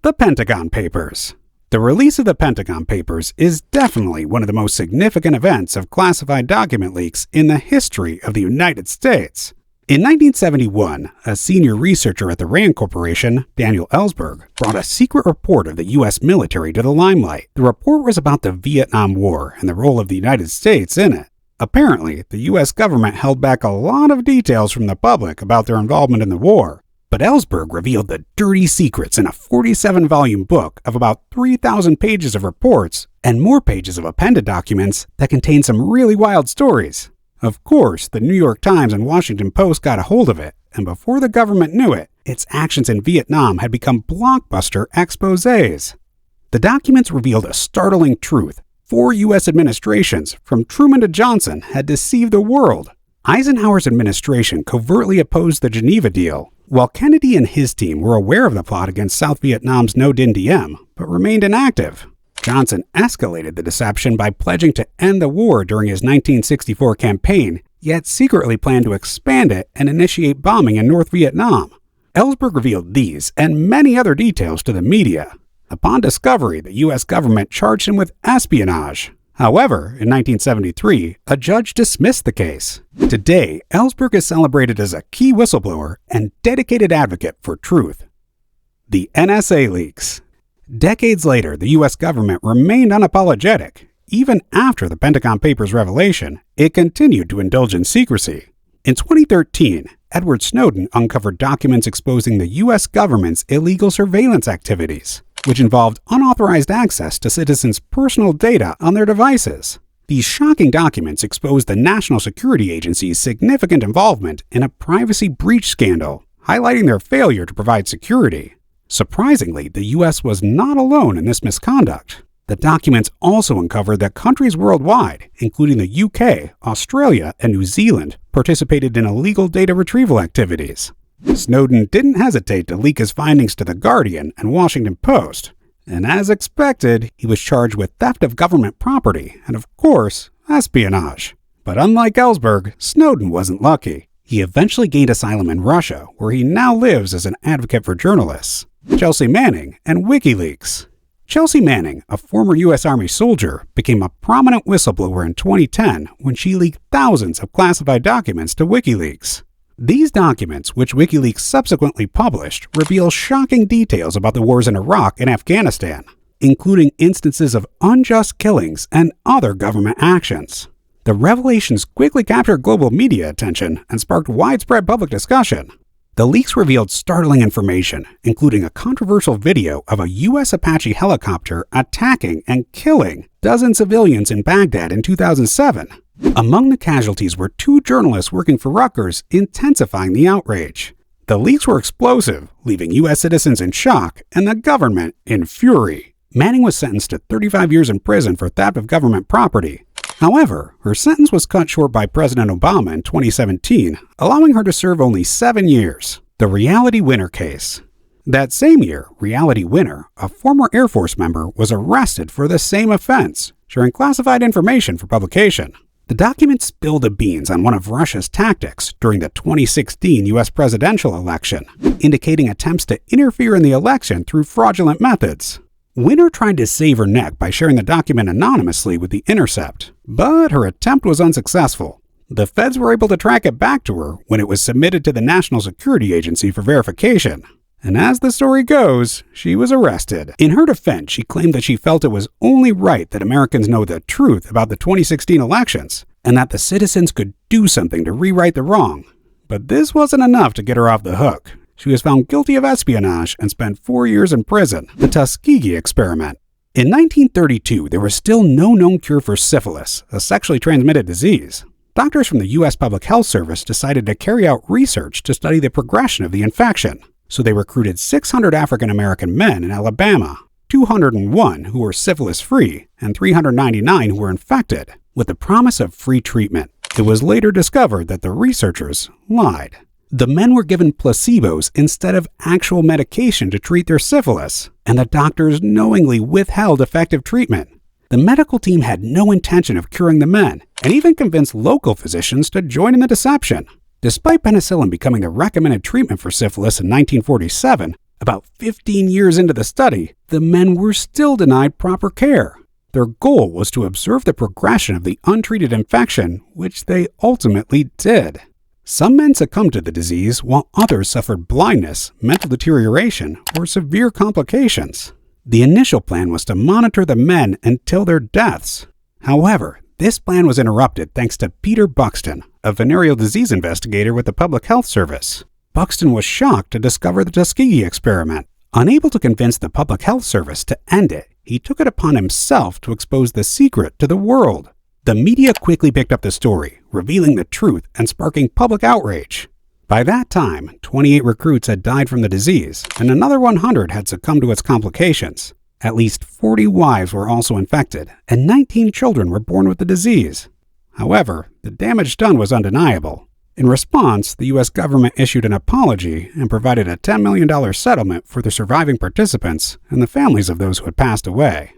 The Pentagon Papers. The release of the Pentagon Papers is definitely one of the most significant events of classified document leaks in the history of the United States. In 1971, a senior researcher at the RAND Corporation, Daniel Ellsberg, brought a secret report of the U.S. military to the limelight. The report was about the Vietnam War and the role of the United States in it. Apparently, the U.S. government held back a lot of details from the public about their involvement in the war. But Ellsberg revealed the dirty secrets in a 47-volume book of about 3,000 pages of reports and more pages of appended documents that contain some really wild stories. Of course, the New York Times and Washington Post got a hold of it, and before the government knew it, its actions in Vietnam had become blockbuster exposés. The documents revealed a startling truth. 4 U.S. administrations, from Truman to Johnson, had deceived the world. Eisenhower's administration covertly opposed the Geneva deal, while Kennedy and his team were aware of the plot against South Vietnam's No Dinh Diem, but remained inactive. Johnson escalated the deception by pledging to end the war during his 1964 campaign, yet secretly planned to expand it and initiate bombing in North Vietnam. Ellsberg revealed these and many other details to the media. Upon discovery, the U.S. government charged him with espionage. However, in 1973, a judge dismissed the case. Today, Ellsberg is celebrated as a key whistleblower and dedicated advocate for truth. The NSA leaks. Decades later, the U.S. government remained unapologetic. Even after the Pentagon Papers revelation, it continued to indulge in secrecy. In 2013, Edward Snowden uncovered documents exposing the U.S. government's illegal surveillance activities, which involved unauthorized access to citizens' personal data on their devices. These shocking documents exposed the National Security Agency's significant involvement in a privacy breach scandal, highlighting their failure to provide security. Surprisingly, the U.S. was not alone in this misconduct. The documents also uncovered that countries worldwide, including the UK, Australia, and New Zealand, participated in illegal data retrieval activities. Snowden didn't hesitate to leak his findings to The Guardian and Washington Post, and as expected, he was charged with theft of government property and, of course, espionage. But unlike Ellsberg, Snowden wasn't lucky. He eventually gained asylum in Russia, where he now lives as an advocate for journalists. Chelsea Manning and WikiLeaks. Chelsea Manning, a former U.S. Army soldier, became a prominent whistleblower in 2010 when she leaked thousands of classified documents to WikiLeaks. These documents, which WikiLeaks subsequently published, reveal shocking details about the wars in Iraq and Afghanistan, including instances of unjust killings and other government actions. The revelations quickly captured global media attention and sparked widespread public discussion. The leaks revealed startling information, including a controversial video of a U.S. Apache helicopter attacking and killing dozens of civilians in Baghdad in 2007. Among the casualties were 2 journalists working for Rutgers, intensifying the outrage. The leaks were explosive, leaving U.S. citizens in shock and the government in fury. Manning was sentenced to 35 years in prison for theft of government property. However, her sentence was cut short by President Obama in 2017, allowing her to serve only 7 years. The Reality Winner case. That same year, Reality Winner, a former Air Force member, was arrested for the same offense, sharing classified information for publication. The documents spilled the beans on one of Russia's tactics during the 2016 U.S. presidential election, indicating attempts to interfere in the election through fraudulent methods. Winner tried to save her neck by sharing the document anonymously with The Intercept, but her attempt was unsuccessful. The feds were able to track it back to her when it was submitted to the National Security Agency for verification. And as the story goes, she was arrested. In her defense, she claimed that she felt it was only right that Americans know the truth about the 2016 elections, and that the citizens could do something to rewrite the wrong. But this wasn't enough to get her off the hook. She was found guilty of espionage and spent 4 years in prison. The Tuskegee experiment. In 1932, there was still no known cure for syphilis, a sexually transmitted disease. Doctors from the U.S. Public Health Service decided to carry out research to study the progression of the infection. So they recruited 600 African-American men in Alabama, 201 who were syphilis-free, and 399 who were infected, with the promise of free treatment. It was later discovered that the researchers lied. The men were given placebos instead of actual medication to treat their syphilis, and the doctors knowingly withheld effective treatment. The medical team had no intention of curing the men, and even convinced local physicians to join in the deception. Despite penicillin becoming the recommended treatment for syphilis in 1947, About 15 years into the study, the men were still denied proper care. Their goal was to observe the progression of the untreated infection, which they ultimately did. Some men succumbed to the disease, while others suffered blindness, mental deterioration, or severe complications. The initial plan was to monitor the men until their deaths. However, this plan was interrupted thanks to Peter Buxton, a venereal disease investigator with the Public Health Service. Buxton was shocked to discover the Tuskegee experiment. Unable to convince the Public Health Service to end it, he took it upon himself to expose the secret to the world. The media quickly picked up the story, revealing the truth and sparking public outrage. By that time, 28 recruits had died from the disease, and another 100 had succumbed to its complications. At least 40 wives were also infected, and 19 children were born with the disease. However, the damage done was undeniable. In response, the U.S. government issued an apology and provided a $10 million settlement for the surviving participants and the families of those who had passed away.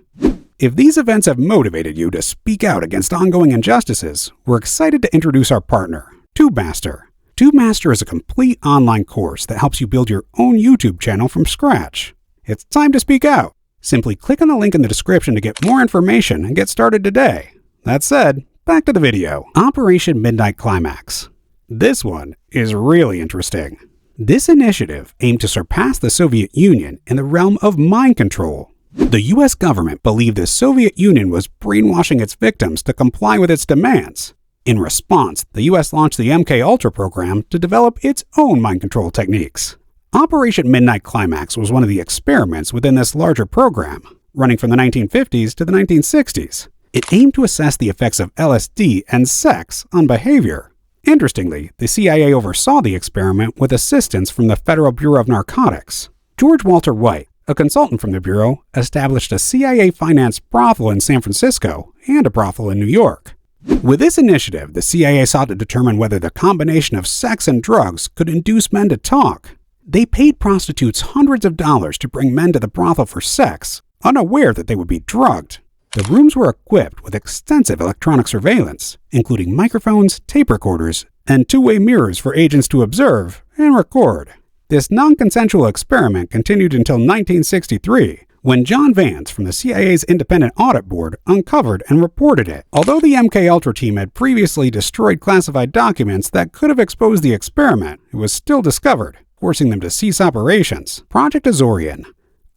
If these events have motivated you to speak out against ongoing injustices, we're excited to introduce our partner, TubeMaster. TubeMaster is a complete online course that helps you build your own YouTube channel from scratch. It's time to speak out. Simply click on the link in the description to get more information and get started today. That said, back to the video. Operation Midnight Climax. This one is really interesting. This initiative aimed to surpass the Soviet Union in the realm of mind control. The U.S. government believed the Soviet Union was brainwashing its victims to comply with its demands. In response, the U.S. launched the MK Ultra program to develop its own mind control techniques. Operation Midnight Climax was one of the experiments within this larger program, running from the 1950s to the 1960s. It aimed to assess the effects of LSD and sex on behavior. Interestingly, the CIA oversaw the experiment with assistance from the Federal Bureau of Narcotics. George Walter White, a consultant from the Bureau, established a CIA-financed brothel in San Francisco and a brothel in New York. With this initiative, the CIA sought to determine whether the combination of sex and drugs could induce men to talk. They paid prostitutes hundreds of dollars to bring men to the brothel for sex, unaware that they would be drugged. The rooms were equipped with extensive electronic surveillance, including microphones, tape recorders, and two-way mirrors for agents to observe and record. This non-consensual experiment continued until 1963, when John Vance from the CIA's Independent Audit Board uncovered and reported it. Although the MK Ultra team had previously destroyed classified documents that could have exposed the experiment, it was still discovered, forcing them to cease operations. Project Azorian,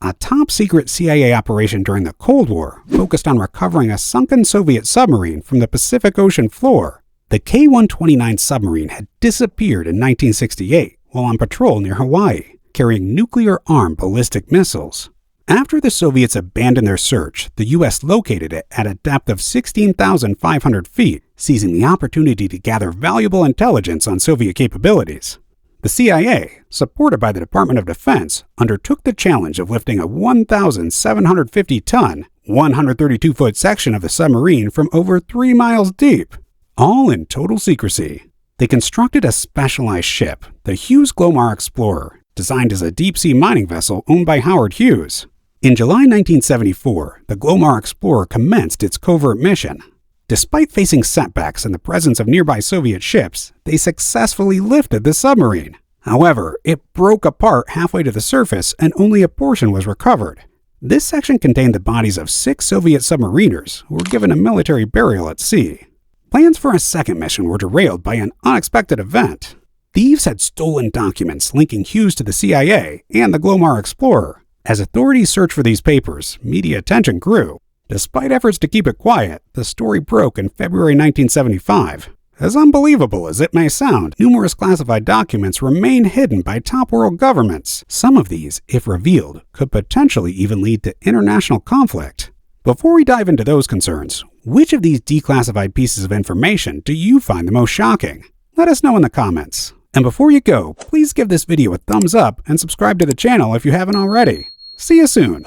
a top-secret CIA operation during the Cold War, focused on recovering a sunken Soviet submarine from the Pacific Ocean floor. The K-129 submarine had disappeared in 1968 while on patrol near Hawaii, carrying nuclear-armed ballistic missiles. After the Soviets abandoned their search, the U.S. located it at a depth of 16,500 feet, seizing the opportunity to gather valuable intelligence on Soviet capabilities. The CIA, supported by the Department of Defense, undertook the challenge of lifting a 1,750-ton, 132-foot section of the submarine from over 3 miles deep, all in total secrecy. They constructed a specialized ship, the Hughes Glomar Explorer, designed as a deep-sea mining vessel owned by Howard Hughes. In July 1974, the Glomar Explorer commenced its covert mission. Despite facing setbacks in the presence of nearby Soviet ships, they successfully lifted the submarine. However, it broke apart halfway to the surface and only a portion was recovered. This section contained the bodies of 6 Soviet submariners who were given a military burial at sea. Plans for a second mission were derailed by an unexpected event. Thieves had stolen documents linking Hughes to the CIA and the Glomar Explorer. As authorities searched for these papers, media attention grew. Despite efforts to keep it quiet, the story broke in February 1975. As unbelievable as it may sound, numerous classified documents remain hidden by top world governments. Some of these, if revealed, could potentially even lead to international conflict. Before we dive into those concerns, which of these declassified pieces of information do you find the most shocking? Let us know in the comments. And before you go, please give this video a thumbs up and subscribe to the channel if you haven't already. See you soon!